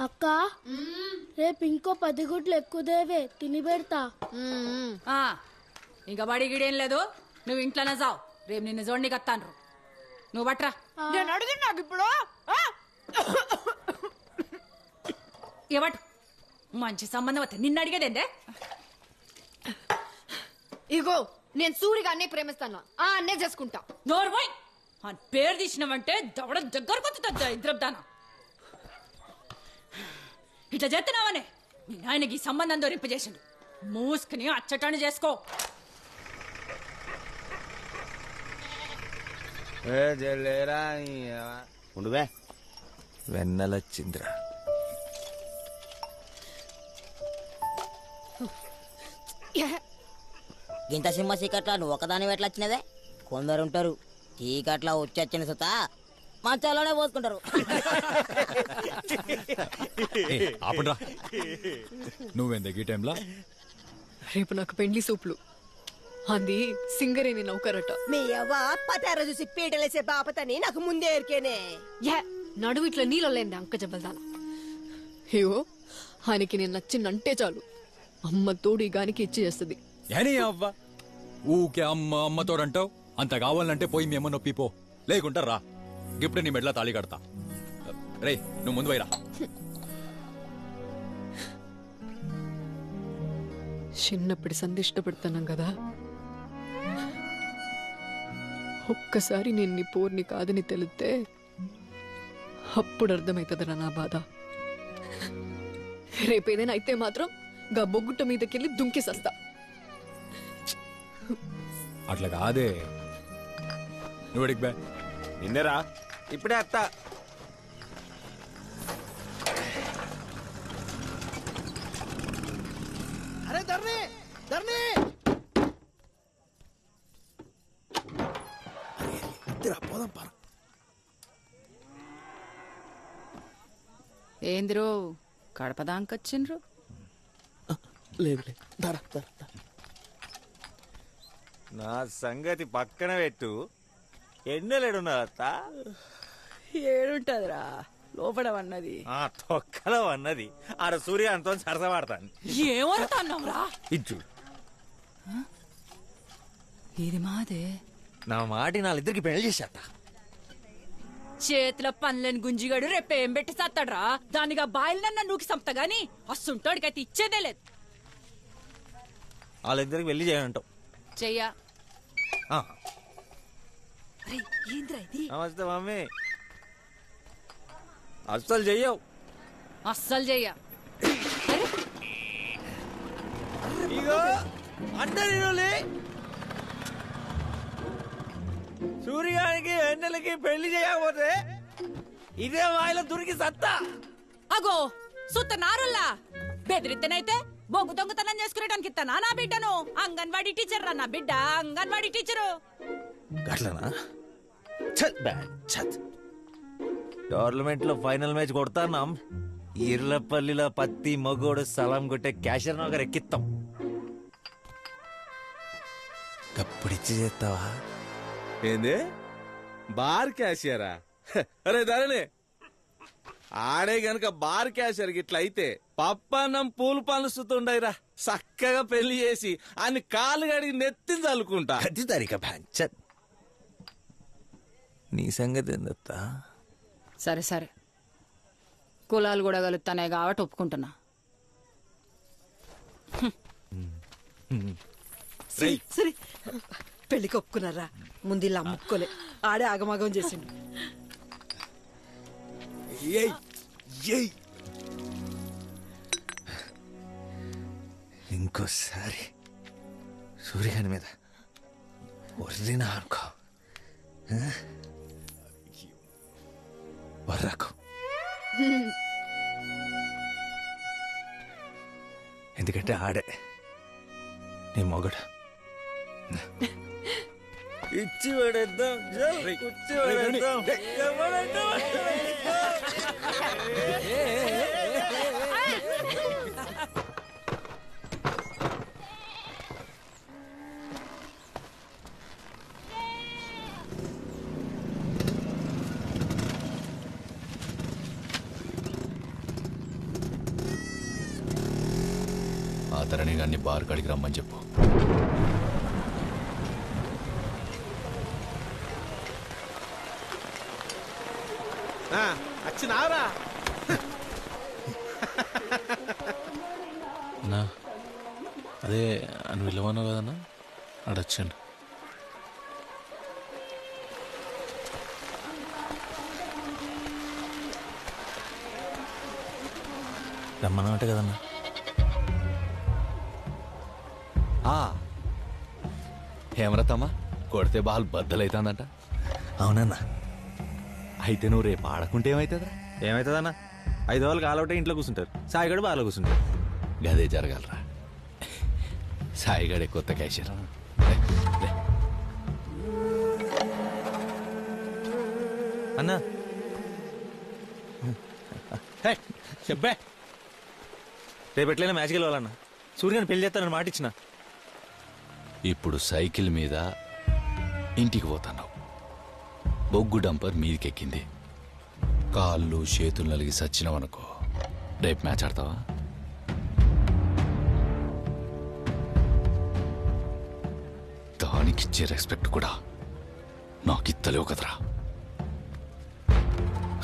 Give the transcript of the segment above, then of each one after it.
అక్క రేపు ఇంకో 10 గుడ్లు ఎక్కుదేవే తిని పెడతా. ఇంకా బడి గిడేం లేదు, నువ్వు ఇంట్లోనే చావు. రేపు నిన్ను జోడికి వస్తాను, నువ్వు బట్రా. నేను అడిగింది నాకు ఇప్పుడు ఇవ్వటు మంచి సంబంధం వస్తే నిన్ను అడిగేదేందే. ఇగో నేను సూరిగా అన్నే ప్రేమిస్తాను, ఆ అన్నే చేసుకుంటా. నోర్మోయ్ అని పేరు తీసినావంటే దవడ దగ్గరకు వస్తుంది ఇద్దరుదానా. ఇట్లా చేస్తున్నావనే నీ నాయనకి ఈ సంబంధం దొరింపజేసిండు. మూసుకుని అచ్చటాన్ని చేసుకో. ఉండువే వెన్నెలొచ్చిందిరా. ఇంత సింహ చీకట్లా నువ్వు ఒకదాని ఎట్లా వచ్చినదే? కొందరు ఉంటారు చీకట్లా వచ్చి సుత మంచాలోనే పోసుకుంటారు. ఆపండ్రా, నువ్వేందే ఈ టైంలో? రేపు నాకు పెండ్లి సూపులు, అది సింగరేని నౌకరట. మీ అవ్వ పతార చూసి పీటలేసే బాపతని నాకు ముందే ఎరికేనే. నడువు ఇట్లా నీళ్ళలేంది అంక జబ్బల్దానా. అయ్యో ఆయనకి నేను నచ్చిందంటే చాలు, అమ్మ తోడు ఈ గానికి ఇచ్చి చేస్తుంది. ఏనీ అవ్వ ఊకే అమ్మ అమ్మతోడంటావు? అంత కావాలంటే పోయి మీ అమ్మ నొప్పిపో, లేకుంటా రా ఇప్పుడు నీ మెడలో తాళి కడతా. రే నువ్వు ముందు పోయిరా. చిన్నప్పటి సంధి ఇష్టపడుతున్నాం కదా, ఒక్కసారి నేను నీ పోర్ని కాదని తెలిస్తే అప్పుడు అర్థమవుతుందిరా నా బాధ. రేపేదైనా అయితే మాత్రం గా బొగ్గుట్ట మీదకెళ్ళి దుంకేసస్తా. అట్లా కాదే, నువ్వు అడిగి బే. నిన్నేరా ఇప్పుడే అత్త. అరే ధర్ని ధర్ని పోదాం పర. ఏందిరో కడపదాంకొచ్చిండ్రు? లేదు ధర నా సంగతి పక్కన పెట్టు. ఎన్నెలేడున్నా అత్త? ఏడుంటదిరా లోపల అన్నది. ఆ తొక్కలో అన్నది ఆడ సూర్యకాంతం సరసపడతాను. ఏమవుతున్నావురా? ఇచ్చు ఇది మాదే. నా మాటి వాళ్ళిద్దరికి పెళ్లి చేసేట. చేతిలో పనులని గుంజిగాడు రేపేం పెట్టి సత్తాడ్రా. దానిగా బాయిలనన్నా నూకి సంపుతా గాని అస్సుంటోడికైతే ఇచ్చేదే లేదు. వాళ్ళిద్దరికి పెళ్లి చేయంటావు. చెయ్యా. నమస్తే మమ్మీ. అస్సలు చెయ్యవు. అస్సలు చెయ్యా. ఇగో అంటే సూర్యానికి వెన్నెలకి పెళ్లి చేయకపోతే ఇదే వాయిలో దొరికి సత్తా. అగో సుత్త నారుల్లా బెదిరిద్దనైతే బొగ్గు దొంగతనం చేసుకునేటానికి ఇస్తానా నా బిడ్డను? అంగన్వాడీ టీచర్ రా నా బిడ్డ, అంగన్వాడీ టీచరు. గట్లనా? టోర్నమెంట్ లో ఫైనల్ మ్యాచ్ కొడతాన్నాం. ఇర్లపల్లిలో పత్తి మగోడు సలాం కొట్టే క్యాషర్ నగర్ ఎక్కిస్తాం. కప్పుడిచ్చి చేస్తావా? ఏంది బార్ క్యాషియరా? అరే ధరణి, ఆడే గనక బార్ క్యాషియర్ గిట్ల అయితే పప్పన్నం పూలు పనుస్తుండయిరా. చక్కగా పెళ్లి చేసి అని కాలు గడిగి నెత్తిని చల్లుకుంటా. అది తరిక పంచత్. నీ సంగతి ఏందత్తా? సరే సరే, కులాలు కూడా కలుస్తానే కాబట్టి ఒప్పుకుంటున్నా. సరే పెళ్లికి ఒప్పుకున్నారా? ముందు ఇలా అమ్ముకోలే, ఆడే ఆగమాగం చేసిండు. ఇంకోసారి సూర్యగాని మీద ఒరినా అనుకో, వర్రకు. ఎందుకంటే ఆడే నీ మొగడు. ఇచ్చి పడేద్దాం, ఇచ్చి పడేద్దాం. ఆ తరణి గారిని బార్ కాడికి రమ్మని చెప్పు. వచ్చినావరా? అన్నా అదే అని విలువను కదన్నా అడొచ్చండి. రమ్మన్నమాట కదన్నా. హేమరతమ్మా కొడితే బాల్ బద్దలైతుందంట. అవునన్నా. అయితే నువ్వు రేపు ఆడకుంటే ఏమవుతుందా? ఏమవుతుందన్నా? 5 ఓవర్లు కాలవుటే ఇంట్లో కూర్చుంటారు, సాయిగడు బాగా కూర్చుంటారు. గదే జరగాలరా. సాయిగడే కొత్త క్యాషియర్. అన్నా చెప్పే రేపు ఎట్లయినా మ్యాచ్కి వెళ్ళాలన్నా. సూర్యని పెళ్లి చేస్తానని మాట ఇచ్చిన. ఇప్పుడు సైకిల్ మీద ఇంటికి పోతున్నావు. బొగ్గు డంపర్ మీదికెక్కింది. కాళ్ళు చేతులు నలిగి సచ్చినవనుకో, రేపు మ్యాచ్ ఆడతావా? దానికిచ్చే రెస్పెక్ట్ కూడా నాకు ఇత్తలేవు కదరా.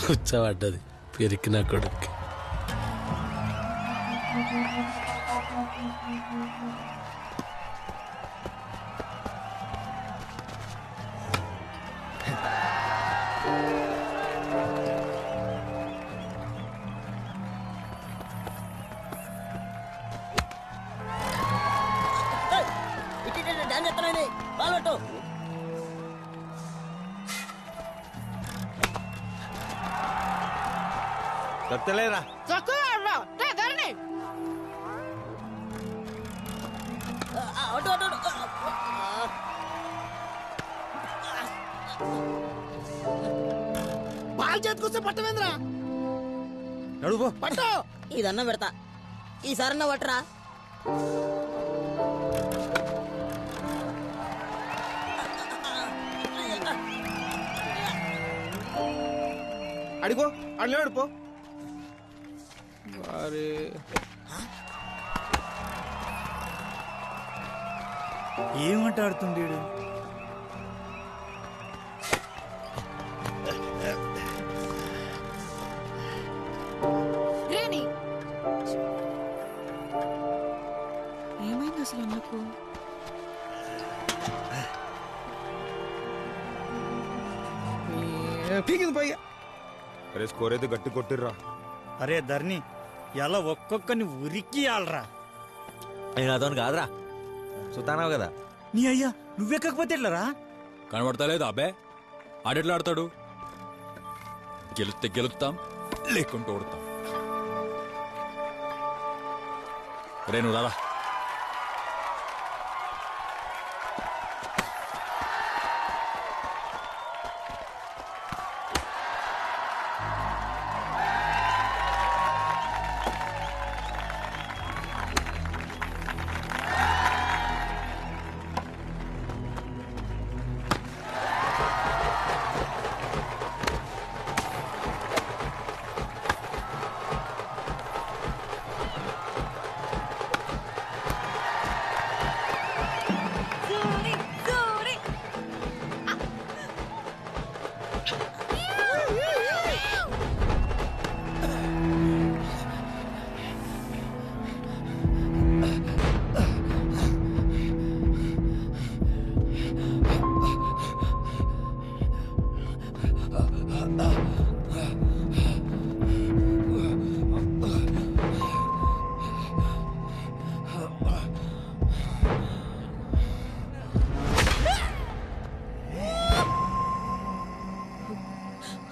కూర్చోబడ్డది పెరికిన కొడుక్కి. డాన్స్ చేస్తానండి, బాల్ పట్టు. దత్తలేరా? అటు అటు అటు. బాల్ చేతికొస్తే పట్టమేంద్రా? నడువు పట్టు. ఇదన్నా పెడతా, ఈసారన్నా పట్టరా. అడిగో అడిలో అడిపో. ఏమంటాడుతుండేడు? ఏమైంది అసలు అమ్మకు? పీకింది పైగా. అరే స్కోర్ అయితే గట్టి కొట్టిర్రా. అరే ధర్ని, ఎలా ఒక్కొక్కని ఉరికియాలరా. నేను అతను కాదురా, సుతానావు కదా. నీ అయ్యా నువ్వెక్కకపోతే ఎట్లరా? కనబడతలేదు అబ్బే. ఆడెట్లా ఆడతాడు? గెలుస్తే గెలుస్తాం, లేకుంటూ ఓడతాం. రేణు రారా.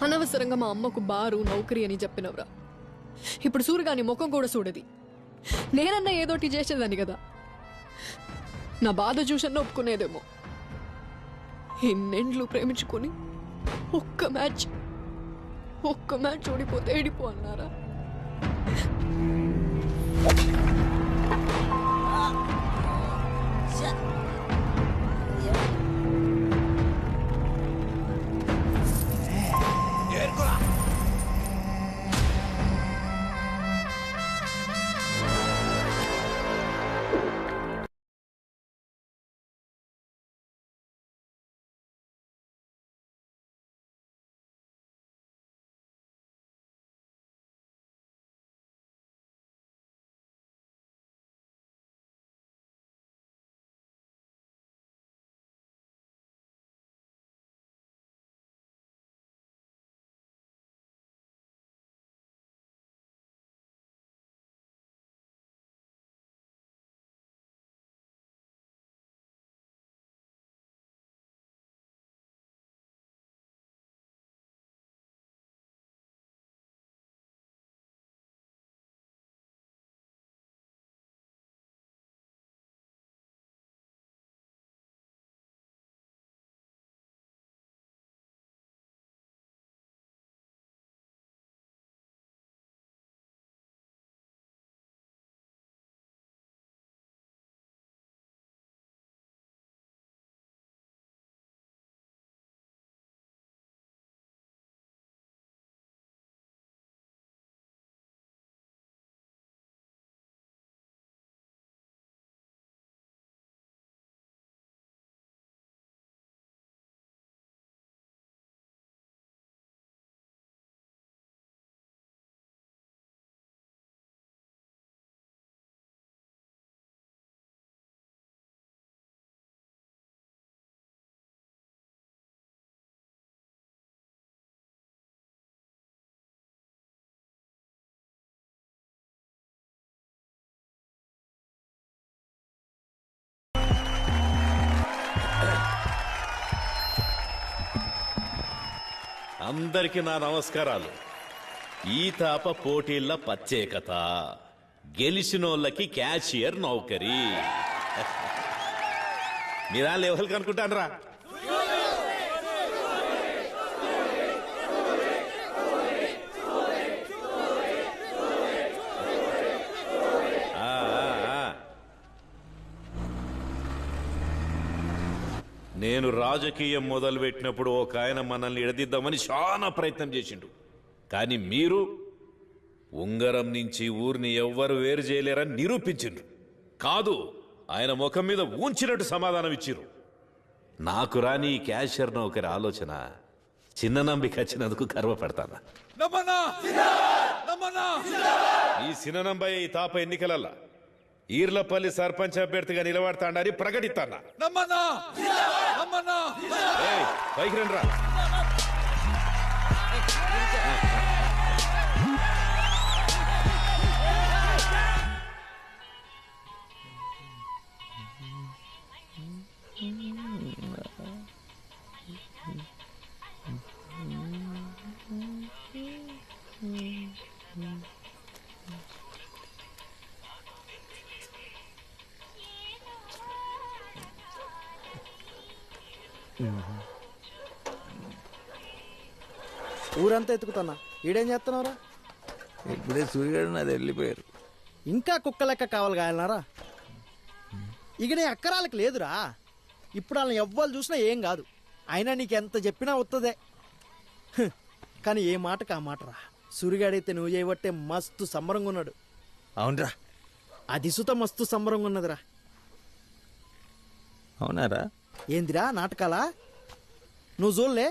అనవసరంగా మా అమ్మకు బారు నౌకరీ అని చెప్పినవరా. ఇప్పుడు సూర్యగాని ముఖం కూడా చూడది. నేనన్నా ఏదోటి చేసేదాన్ని కదా. నా బాధ చూసన్న ఒప్పుకునేదేమో. ఎన్నెండ్లు ప్రేమించుకొని ఒక్క మ్యాచ్ ఓడిపోతే ఏడిపో అన్నారా? అందరికి నా నమస్కారాలు. ఈ తాప పోటీల ప్రత్యేకత గెలిచినోళ్ళకి క్యాషియర్ నౌకరీ. మీరా లెవెల్కి అనుకుంటానరా? నేను రాజకీయం మొదలుపెట్టినప్పుడు ఒక ఆయన మనల్ని ఎడదిద్దామని చాలా ప్రయత్నం చేసిండు. కానీ మీరు ఉంగరం నుంచి ఊరిని ఎవ్వరు వేరు చేయలేరని నిరూపించిండ్రు. కాదు, ఆయన ముఖం మీద ఊంచినట్టు సమాధానం ఇచ్చిర్రు. నాకు రాని ఈ క్యాషియర్ నౌకరి ఆలోచన చిన్న నంబికి వచ్చినందుకు గర్వపడతాను. ఈ చిన్ననంబయ్య ఈ తాప ఎన్నికలల్లా ఈర్లపల్లి సర్పంచ్ అభ్యర్థిగా నిలబడతాడని ప్రకటిస్తానా? పైకి రండి రా. ఊరంతా ఎత్తుకుతున్నా. ఈడేం చేస్తున్నావురా? ఇప్పుడే సూర్యుడు నాది వెళ్ళిపోయారు. ఇంకా కుక్క లెక్క కావాలి కాయలనారా? ఇక నీ అక్కరాలకు లేదురా. ఇప్పుడు వాళ్ళని ఎవ్వరు చూసినా ఏం కాదు. అయినా నీకెంత చెప్పినా వస్తుందే. కానీ ఏ మాటకు ఆ మాటరా. సూర్యుగాడైతే నువ్వు చేయబట్టే మస్తు సంబరంగా ఉన్నాడు. అవునరా? అది సుత మస్తు సంబరంగా ఉన్నదిరా. అవునారా? ఏందిరా నాటకాలా? నువ్వు చూడలే?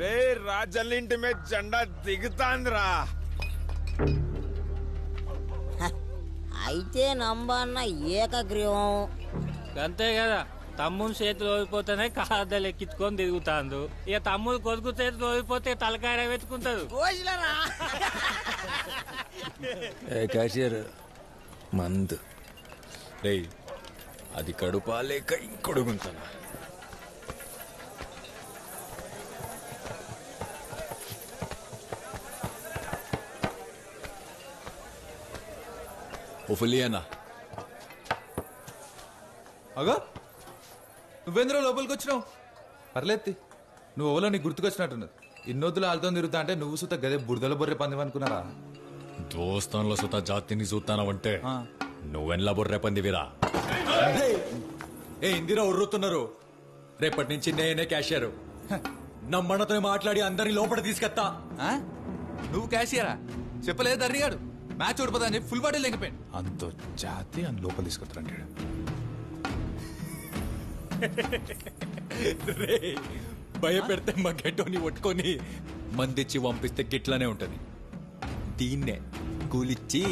రే రాజల్లింటి మీద జెండా దిగుతాందిరా. అయితే నంబన్న ఏకగ్రీవం. అంతే కదా, తమ్ముని చేతులు ఓడిపోతేనే కాదలు ఎక్కించుకొని తిరుగుతాండు. ఇక తమ్ముడు కొడుకు చేతులు ఓడిపోతే తలకాయ వెతుకుంటాడు. క్యాషియర్ మందు రే, అది కడుపా లేక ఇంకొడుగుంటానా? ఓఫులియానా అగా నువ్వేంద్ర లోపలికి వచ్చినావు? పర్లేదు, నువ్వు ఓలో నీకు గుర్తుకొచ్చినట్టున్నది. ఇన్నొద్దులు ఆలుతో తిరుగుతా అంటే నువ్వు సుత గదే బురదల బొర్రె పంది అనుకున్నారా? దోస్తాన్లో సుత జాతిని చూస్తానవంటే నువ్వెన్లా బొర్రె పందివిరా. ఏ ఇందిరా ఉర్రుతున్నారు. రేపటి నుంచి నేనే క్యాషియర్. నమ్మనతో మాట్లాడి అందరినీ లోపల తీసుకెత్తా. నువ్వు క్యాషియరా? చెప్పలేదు దర్రిగాడు. మ్యాచ్ ఓడిపోతా అని ఫుల్ బాటిల్ లేకపోయాడు. అంత జాతి అని లోపల తీసుకొస్తారంటాడు. రే, భయపెడితే మా గెట్టోని పట్టుకొని మందిచ్చి పంపిస్తే గిట్లానే ఉంటది. దీన్నే కూలిచ్చి